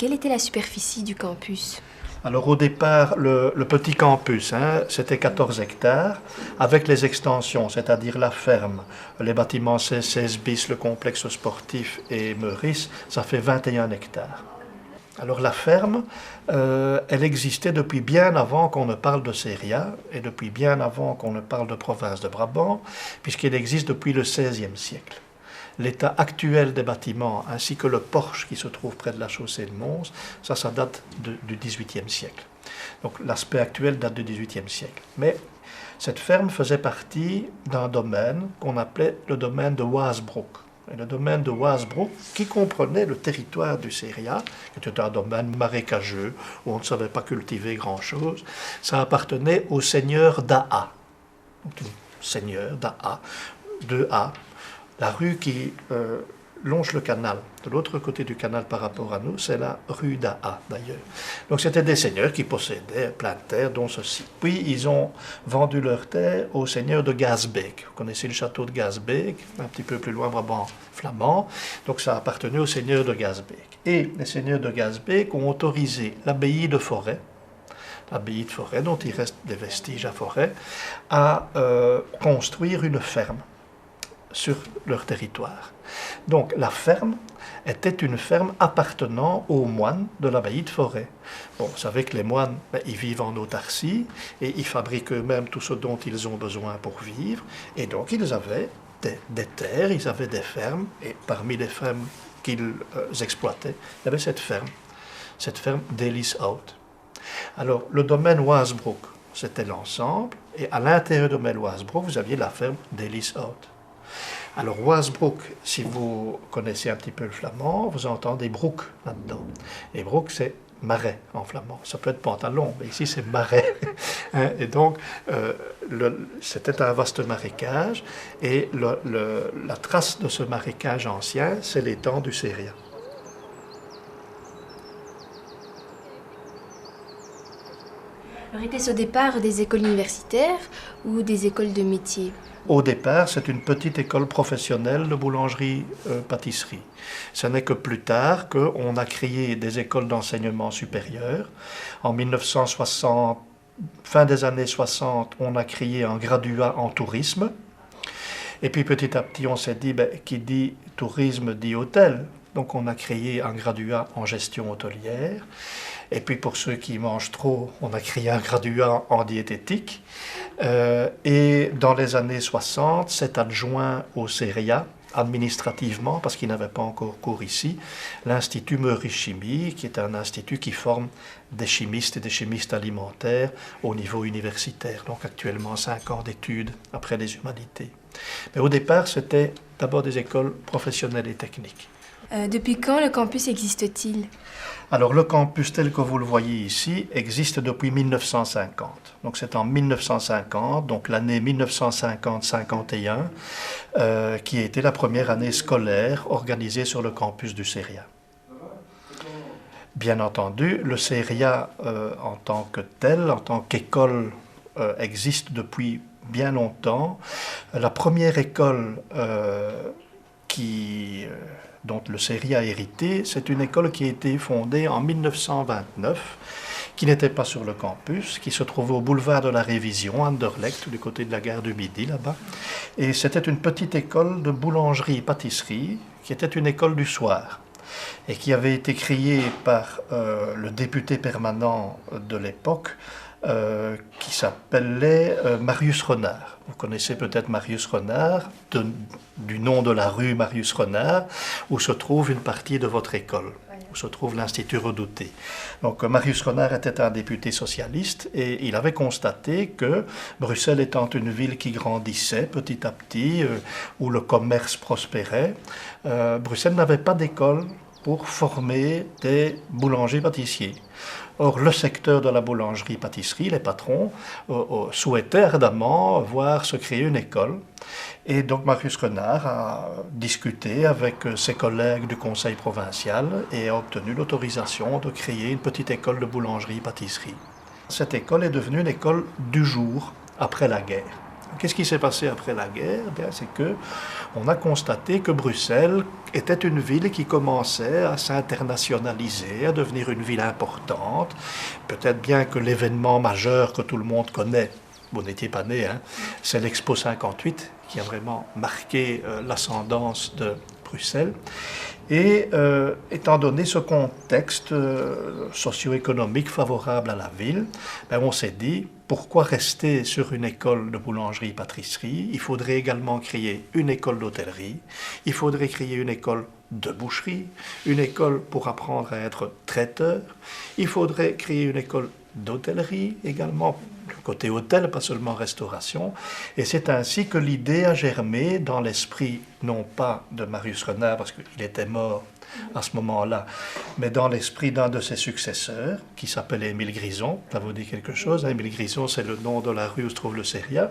Quelle était la superficie du campus? Alors au départ, le petit campus, c'était 14 hectares, avec les extensions, c'est-à-dire la ferme, les bâtiments C16 bis, le complexe sportif et Meurice, ça fait 21 hectares. Alors la ferme, elle existait depuis bien avant qu'on ne parle de Seria et depuis bien avant qu'on ne parle de province de Brabant, puisqu'elle existe depuis le XVIe siècle. L'état actuel des bâtiments ainsi que le porche qui se trouve près de la chaussée de Mons, ça date du XVIIIe siècle. Donc l'aspect actuel date du XVIIIe siècle. Mais cette ferme faisait partie d'un domaine qu'on appelait le domaine de Waasbroek. Et le domaine de Waasbroek, qui comprenait le territoire du Seria, qui était un domaine marécageux où on ne savait pas cultiver grand-chose, ça appartenait au seigneur d'Aa. Donc, seigneur d'Aa, 2A. La rue qui longe le canal, de l'autre côté du canal par rapport à nous, c'est la rue d'Aa d'ailleurs. Donc c'était des seigneurs qui possédaient plein de terres, dont ceci. Puis ils ont vendu leurs terres aux seigneurs de Gazbeek. Vous connaissez le château de Gazbeek, un petit peu plus loin, Brabant flamand. Donc ça appartenait aux seigneurs de Gazbeek. Et les seigneurs de Gazbeek ont autorisé l'abbaye de Forêt, dont il reste des vestiges à Forêt, à construire une ferme sur leur territoire. Donc la ferme était une ferme appartenant aux moines de l'abbaye de Forêt. Bon, vous savez que les moines, ils vivent en autarcie et ils fabriquent eux-mêmes tout ce dont ils ont besoin pour vivre. Et donc ils avaient des terres, ils avaient des fermes, et parmi les fermes qu'ils exploitaient, il y avait cette ferme d'Elishout. Alors le domaine Waasbroek, c'était l'ensemble, et à l'intérieur du domaine Waasbroek, vous aviez la ferme d'Elishout. Alors, Waasbroek, si vous connaissez un petit peu le flamand, vous entendez broek là-dedans. Et broek, c'est marais en flamand. Ça peut être pantalon, mais ici, c'est marais. Et donc, c'était un vaste marécage. Et la trace de ce marécage ancien, c'est l'étang du Seria. Alors, était-ce au départ des écoles universitaires ou des écoles de métiers? Au départ, c'est une petite école professionnelle de boulangerie-pâtisserie. Ce n'est que plus tard qu'on a créé des écoles d'enseignement supérieur. En 1960, fin des années 60, on a créé un graduat en tourisme. Et puis petit à petit, on s'est dit, qui dit tourisme dit hôtel. Donc on a créé un graduat en gestion hôtelière. Et puis pour ceux qui mangent trop, on a créé un graduat en diététique. Et dans les années 60, c'est adjoint au Seria, administrativement, parce qu'il n'avait pas encore cours ici, l'Institut Meurice Chimie, qui est un institut qui forme des chimistes et des chimistes alimentaires au niveau universitaire. Donc actuellement 5 ans d'études après les humanités. Mais au départ, c'était d'abord des écoles professionnelles et techniques. Depuis quand le campus existe-t-il? Alors le campus tel que vous le voyez ici existe depuis 1950. Donc c'est en 1950, donc l'année 1950-51, qui a été la première année scolaire organisée sur le campus du Seria. Bien entendu, le Seria en tant que tel, en tant qu'école, existe depuis bien longtemps. La première école dont le Seria a hérité, c'est une école qui a été fondée en 1929, qui n'était pas sur le campus, qui se trouvait au boulevard de la Révision, à Anderlecht, du côté de la gare du Midi, là-bas. Et c'était une petite école de boulangerie-pâtisserie, qui était une école du soir, et qui avait été créée par le député permanent de l'époque, qui s'appelait Marius Renard. Vous connaissez peut-être Marius Renard, du nom de la rue Marius Renard, où se trouve une partie de votre école, où se trouve l'Institut Redouté. Donc Marius Renard était un député socialiste et il avait constaté que Bruxelles étant une ville qui grandissait petit à petit, où le commerce prospérait, Bruxelles n'avait pas d'école pour former des boulangers-pâtissiers. Or, le secteur de la boulangerie-pâtisserie, les patrons, souhaitaient ardemment voir se créer une école. Et donc, Marius Renard a discuté avec ses collègues du conseil provincial et a obtenu l'autorisation de créer une petite école de boulangerie-pâtisserie. Cette école est devenue une école du jour après la guerre. Qu'est-ce qui s'est passé après la guerre? Eh bien, c'est qu'on a constaté que Bruxelles était une ville qui commençait à s'internationaliser, à devenir une ville importante. Peut-être bien que l'événement majeur que tout le monde connaît, vous n'étiez pas né, hein, c'est l'Expo 58 qui a vraiment marqué l'ascendance de Bruxelles. Et étant donné ce contexte socio-économique favorable à la ville, ben, on s'est dit, pourquoi rester sur une école de boulangerie-pâtisserie? Il faudrait également créer une école d'hôtellerie, il faudrait créer une école de boucherie, une école pour apprendre à être traiteur, il faudrait créer une école d'hôtellerie également, côté hôtel, pas seulement restauration. Et c'est ainsi que l'idée a germé dans l'esprit, non pas de Marius Renard, parce qu'il était mort à ce moment-là, mais dans l'esprit d'un de ses successeurs, qui s'appelait Émile Grison. Ça vous dit quelque chose, hein? Émile Grison, c'est le nom de la rue où se trouve le Seria.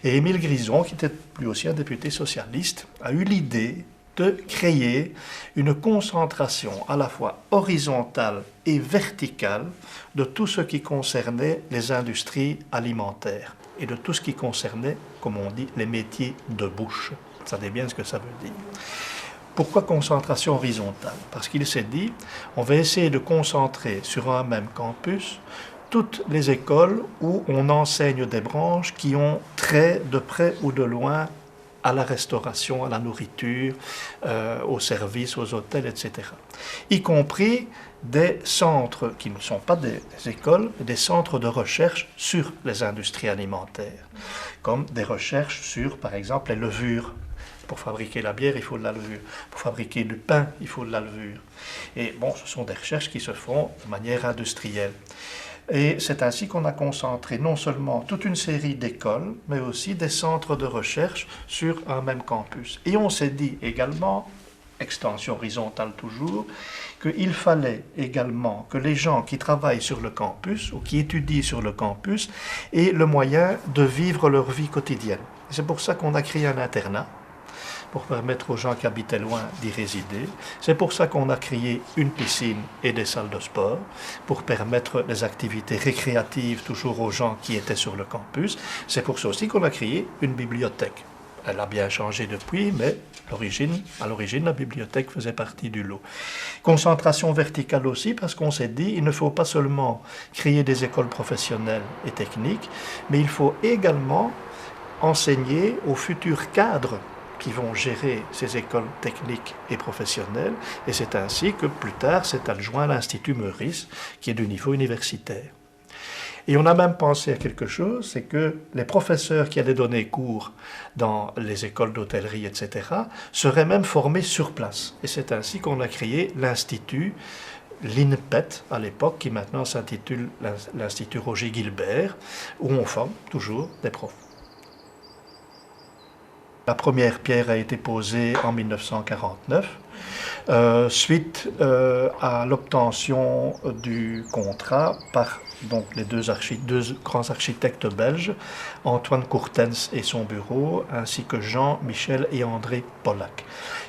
Et Émile Grison, qui était lui aussi un député socialiste, a eu l'idée de créer une concentration à la fois horizontale et verticale de tout ce qui concernait les industries alimentaires et de tout ce qui concernait, comme on dit, les métiers de bouche. Vous savez bien ce que ça veut dire. Pourquoi concentration horizontale? Parce qu'il s'est dit, on va essayer de concentrer sur un même campus toutes les écoles où on enseigne des branches qui ont trait de près ou de loin à la restauration, à la nourriture, aux services, aux hôtels, etc. Y compris des centres qui ne sont pas des écoles, mais des centres de recherche sur les industries alimentaires, comme des recherches sur, par exemple, les levures. Pour fabriquer la bière, il faut de la levure. Pour fabriquer du pain, il faut de la levure. Et bon, ce sont des recherches qui se font de manière industrielle. Et c'est ainsi qu'on a concentré non seulement toute une série d'écoles, mais aussi des centres de recherche sur un même campus. Et on s'est dit également, extension horizontale toujours, qu'il fallait également que les gens qui travaillent sur le campus ou qui étudient sur le campus aient le moyen de vivre leur vie quotidienne. Et c'est pour ça qu'on a créé un internat, pour permettre aux gens qui habitaient loin d'y résider. C'est pour ça qu'on a créé une piscine et des salles de sport, pour permettre des activités récréatives toujours aux gens qui étaient sur le campus. C'est pour ça aussi qu'on a créé une bibliothèque. Elle a bien changé depuis, mais à l'origine, la bibliothèque faisait partie du lot. Concentration verticale aussi, parce qu'on s'est dit, il ne faut pas seulement créer des écoles professionnelles et techniques, mais il faut également enseigner aux futurs cadres qui vont gérer ces écoles techniques et professionnelles, et c'est ainsi que plus tard s'est adjoint l'Institut Meurice, qui est du niveau universitaire. Et on a même pensé à quelque chose, c'est que les professeurs qui allaient donner cours dans les écoles d'hôtellerie, etc., seraient même formés sur place. Et c'est ainsi qu'on a créé l'Institut, l'INPET à l'époque, qui maintenant s'intitule l'Institut Roger Gilbert, où on forme toujours des profs. La première pierre a été posée en 1949, suite à l'obtention du contrat par donc, les deux grands architectes belges, Antoine Courtens et son bureau, ainsi que Jean, Michel et André Pollack.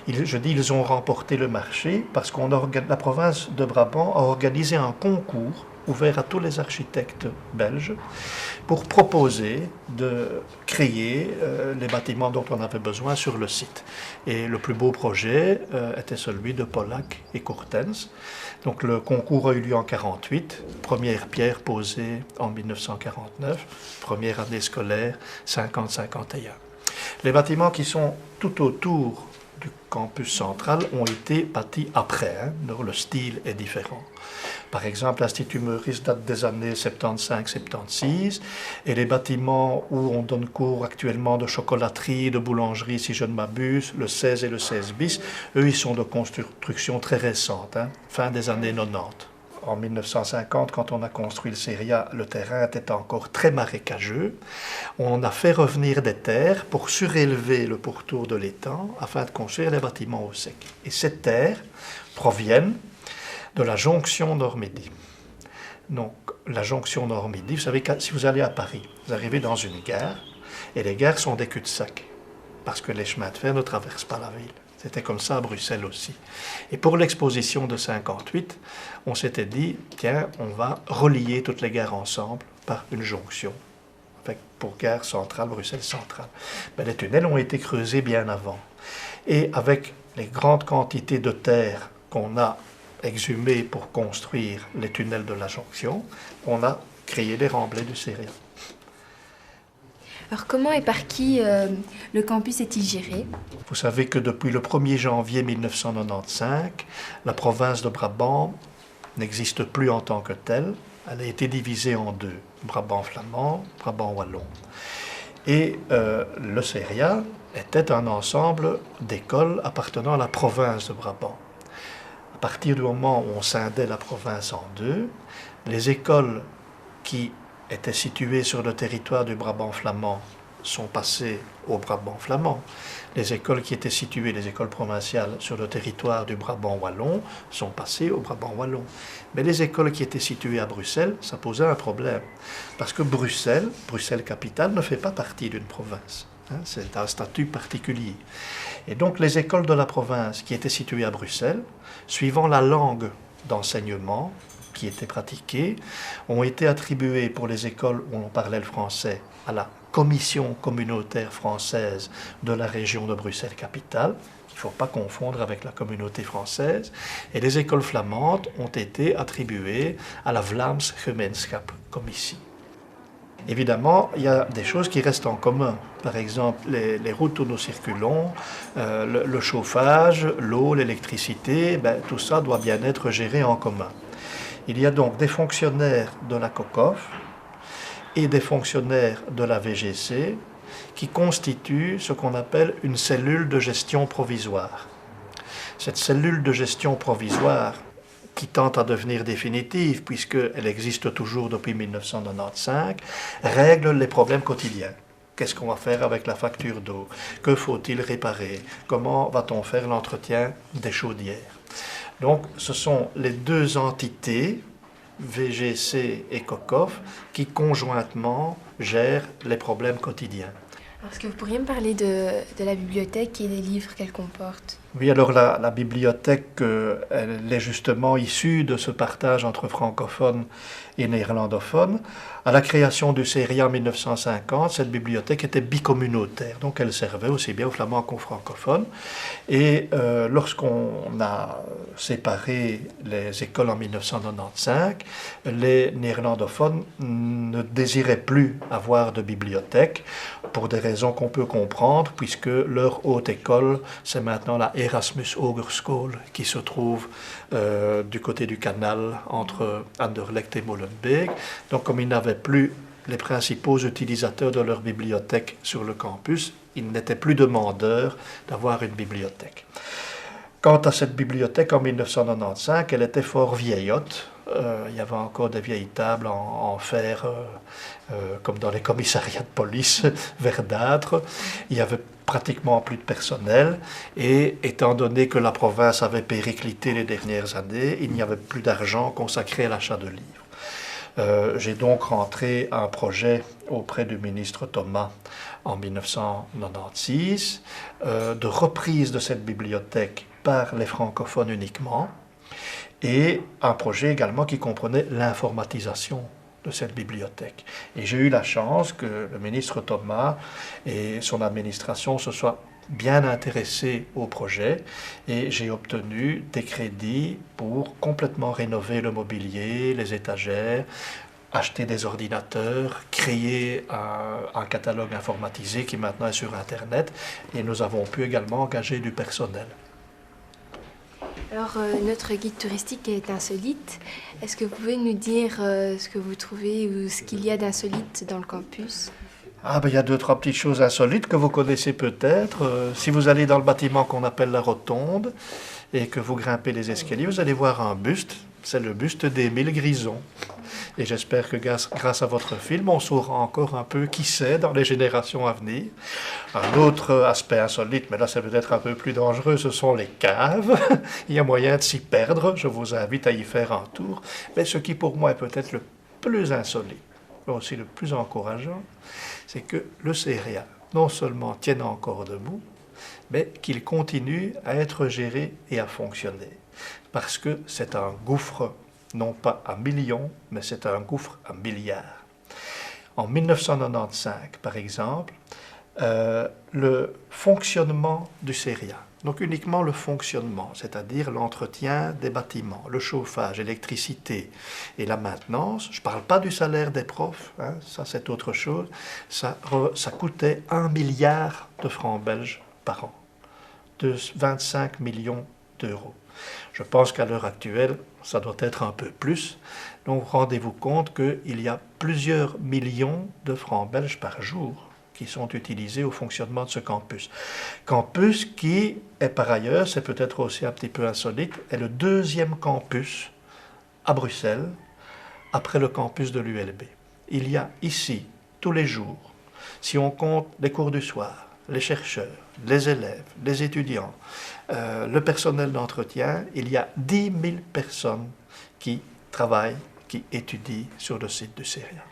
Je dis ils ont remporté le marché parce que la province de Brabant a organisé un concours ouvert à tous les architectes belges pour proposer de créer les bâtiments dont on avait besoin sur le site. Et le plus beau projet était celui de Pollack et Courtens. Donc le concours a eu lieu en 1948, première pierre posée en 1949, première année scolaire 50-51. Les bâtiments qui sont tout autour du campus central ont été bâtis après, hein, donc le style est différent. Par exemple, l'Institut Meurice date des années 75-76 et les bâtiments où on donne cours actuellement de chocolaterie, de boulangerie, si je ne m'abuse, le 16 et le 16 bis, eux, ils sont de construction très récente, hein, fin des années 90. En 1950, quand on a construit le Seria, le terrain était encore très marécageux. On a fait revenir des terres pour surélever le pourtour de l'étang afin de construire les bâtiments au sec. Et ces terres proviennent de la jonction Nord-Midi. Donc, la jonction Nord-Midi, vous savez, si vous allez à Paris, vous arrivez dans une gare, et les gares sont des cul-de-sac, parce que les chemins de fer ne traversent pas la ville. C'était comme ça à Bruxelles aussi. Et pour l'exposition de 58, on s'était dit, tiens, on va relier toutes les gares ensemble par une jonction, avec pour Gare Centrale, Bruxelles Centrale. Mais les tunnels ont été creusés bien avant. Et avec les grandes quantités de terre qu'on a exhumées pour construire les tunnels de la jonction, on a créé les remblais du Séria. Alors comment et par qui le campus est-il géré? Vous savez que depuis le 1er janvier 1995, la province de Brabant n'existe plus en tant que telle. Elle a été divisée en deux, Brabant flamand, Brabant wallon. Et le Séria était un ensemble d'écoles appartenant à la province de Brabant. À partir du moment où on scindait la province en deux, les écoles qui étaient situées sur le territoire du Brabant flamand sont passées au Brabant flamand. Les écoles qui étaient situées, les écoles provinciales, sur le territoire du Brabant wallon sont passées au Brabant wallon. Mais les écoles qui étaient situées à Bruxelles, ça posait un problème. Parce que Bruxelles capitale, ne fait pas partie d'une province. C'est un statut particulier. Et donc les écoles de la province qui étaient situées à Bruxelles, suivant la langue d'enseignement qui était pratiquée, ont été attribuées pour les écoles où on parlait le français à la Commission communautaire française de la région de Bruxelles-Capitale, qu'il ne faut pas confondre avec la communauté française, et les écoles flamandes ont été attribuées à la Vlaams Gemeenschap Commissie. Évidemment, il y a des choses qui restent en commun. Par exemple, les routes où nous circulons, le chauffage, l'eau, l'électricité, tout ça doit bien être géré en commun. Il y a donc des fonctionnaires de la COCOF et des fonctionnaires de la VGC qui constituent ce qu'on appelle une cellule de gestion provisoire. Cette cellule de gestion provisoire, qui tente à devenir définitive, puisqu'elle existe toujours depuis 1995, règle les problèmes quotidiens. Qu'est-ce qu'on va faire avec la facture d'eau? Que faut-il réparer? Comment va-t-on faire l'entretien des chaudières? Donc, ce sont les deux entités, VGC et COCOF, qui conjointement gèrent les problèmes quotidiens. Alors, est-ce que vous pourriez me parler de la bibliothèque et des livres qu'elle comporte? Oui, alors la bibliothèque, elle est justement issue de ce partage entre francophones et néerlandophones. À la création du Séria en 1950, cette bibliothèque était bicommunautaire, donc elle servait aussi bien aux flamands qu'aux francophones. Et lorsqu'on a séparé les écoles en 1995, les néerlandophones ne désiraient plus avoir de bibliothèque, pour des raisons qu'on peut comprendre, puisque leur haute école, c'est maintenant la Erasmus Hogeschool, qui se trouve du côté du canal entre Anderlecht et Molenbeek. Donc comme ils n'avaient plus les principaux utilisateurs de leur bibliothèque sur le campus, ils n'étaient plus demandeurs d'avoir une bibliothèque. Quant à cette bibliothèque en 1995, elle était fort vieillotte. Il y avait encore des vieilles tables en fer, comme dans les commissariats de police, verdâtres. Il y avait pratiquement plus de personnel. Et étant donné que la province avait périclité les dernières années, il n'y avait plus d'argent consacré à l'achat de livres. J'ai donc rentré un projet auprès du ministre Thomas en 1996 de reprise de cette bibliothèque par les francophones uniquement, et un projet également qui comprenait l'informatisation de cette bibliothèque. Et j'ai eu la chance que le ministre Thomas et son administration se soient bien intéressés au projet, et j'ai obtenu des crédits pour complètement rénover le mobilier, les étagères, acheter des ordinateurs, créer un catalogue informatisé qui maintenant est sur Internet, et nous avons pu également engager du personnel. Alors, notre guide touristique est insolite. Est-ce que vous pouvez nous dire ce que vous trouvez ou ce qu'il y a d'insolite dans le campus? Il y a deux, trois petites choses insolites que vous connaissez peut-être. Si vous allez dans le bâtiment qu'on appelle la Rotonde et que vous grimpez les escaliers, vous allez voir un buste. C'est le buste d'Émile Grison. Et j'espère que grâce à votre film, on saura encore un peu qui c'est dans les générations à venir. Un autre aspect insolite, mais là c'est peut-être un peu plus dangereux, ce sont les caves. Il y a moyen de s'y perdre, je vous invite à y faire un tour. Mais ce qui pour moi est peut-être le plus insolite, mais aussi le plus encourageant, c'est que le Séria non seulement tienne encore debout, mais qu'il continue à être géré et à fonctionner. Parce que c'est un gouffre, non pas à millions, mais c'est un gouffre à milliards. en 1995, par exemple, le fonctionnement du CERIA. Donc uniquement le fonctionnement, c'est-à-dire l'entretien des bâtiments, le chauffage, l'électricité et la maintenance. Je ne parle pas du salaire des profs, hein, ça c'est autre chose. Ça coûtait 1 milliard de francs belges par an, de 25 millions d'euros. Je pense qu'à l'heure actuelle, ça doit être un peu plus. Donc rendez-vous compte qu'il y a plusieurs millions de francs belges par jour qui sont utilisés au fonctionnement de ce campus. Campus qui est par ailleurs, c'est peut-être aussi un petit peu insolite, est le deuxième campus à Bruxelles après le campus de l'ULB. Il y a ici, tous les jours, si on compte les cours du soir, les chercheurs, les élèves, les étudiants, le personnel d'entretien, il y a 10 000 personnes qui travaillent, qui étudient sur le site du CERIA.